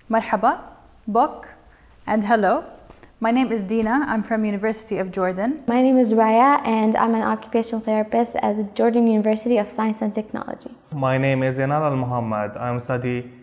Marhaba, Bok, and hello. My name is Dina. I'm from University of Jordan. My name is Raya, and I'm an occupational therapist at the Jordan University of Science and Technology. My name is Yanar Al-Muhammad. I'm studying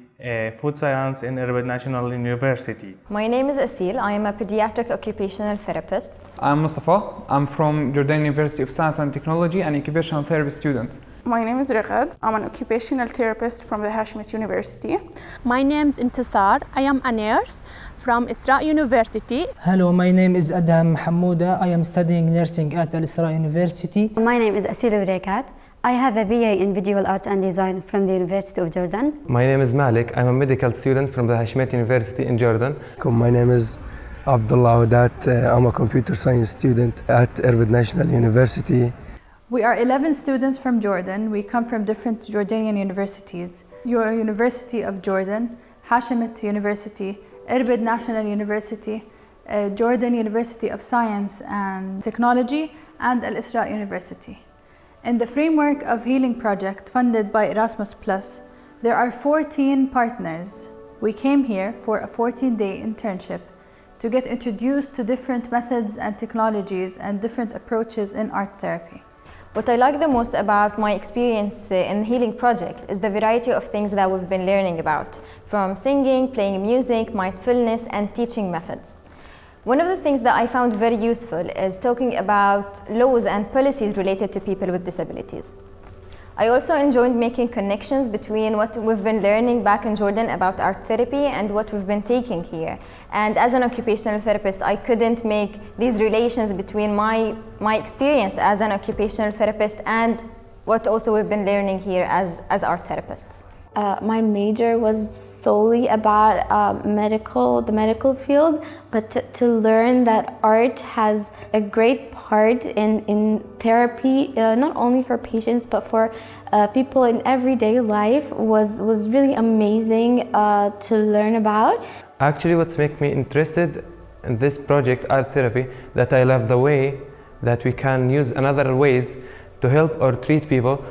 food science in Irbid National University. My name is Asil. I am a pediatric occupational therapist. I'm Mustafa. I'm from Jordan University of Science and Technology and occupational therapy student. My name is Ragad. I'm an occupational therapist from the Hashemite University. My name is Intisar. I am a nurse from Isra University. Hello, my name is Adam Hamouda. I am studying nursing at Al Isra University. My name is Asil Rekat. I have a BA in Visual Arts and Design from the University of Jordan. My name is Malik. I'm a medical student from the Hashemite University in Jordan. My name is Abdullah Wadat. I'm a computer science student at Irbid National University. We are 11 students from Jordan. We come from different Jordanian universities. Your University of Jordan, Hashemite University, Irbid National University, Jordan University of Science and Technology, and Al Isra University. In the framework of Healing Project funded by Erasmus+, there are 14 partners. We came here for a 14-day internship to get introduced to different methods and technologies and different approaches in art therapy. What I like the most about my experience in the Healing Project is the variety of things that we've been learning about, from singing, playing music, mindfulness, and teaching methods. One of the things that I found very useful is talking about laws and policies related to people with disabilities. I also enjoyed making connections between what we've been learning back in Jordan about art therapy and what we've been taking here. And as an occupational therapist, I couldn't make these relations between my experience as an occupational therapist and what also we've been learning here as art therapists. My major was solely about the medical field, but to learn that art has a great part in therapy, not only for patients, but for people in everyday life was really amazing to learn about. Actually, what's made me interested in this project, art therapy, that I love the way that we can use another ways to help or treat people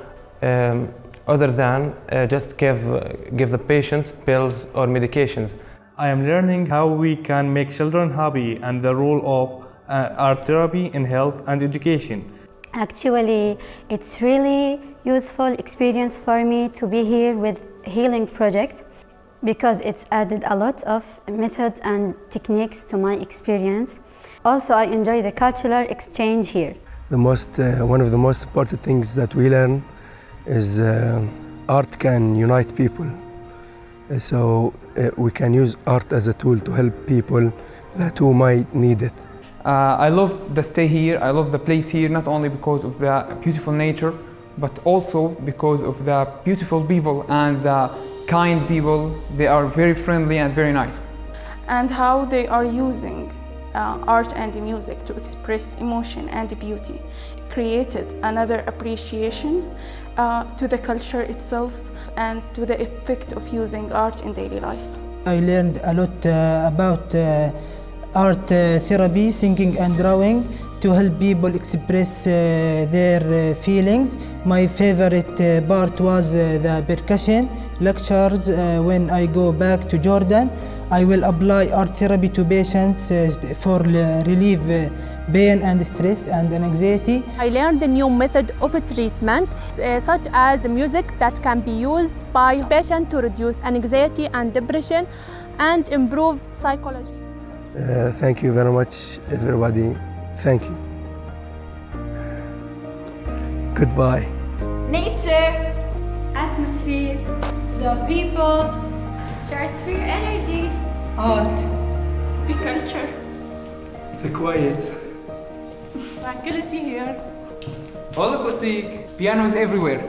other than just give the patients pills or medications. I am learning how we can make children happy and the role of art therapy in health and education. Actually, it's really useful experience for me to be here with Healing Project because it's added a lot of methods and techniques to my experience. Also, I enjoy the cultural exchange here. One of the most important things that we learn is art can unite people. So we can use art as a tool to help people that who might need it. I love the stay here, I love the place here, not only because of the beautiful nature, but also because of the beautiful people and the kind people. They are very friendly and very nice. And how they are using art and music to express emotion and beauty created another appreciation to the culture itself and to the effect of using art in daily life. I learned a lot about art therapy, singing and drawing to help people express their feelings. My favorite part was the percussion lectures. When I go back to Jordan, I will apply art therapy to patients for relief pain and stress and anxiety. I learned a new method of treatment, such as music that can be used by patients to reduce anxiety and depression and improve psychology. Thank you very much, everybody. Thank you. Goodbye. Nature, atmosphere, the people, stratosphere energy, art, the culture, the quiet, tranquility here. All of Osiek, pianos everywhere.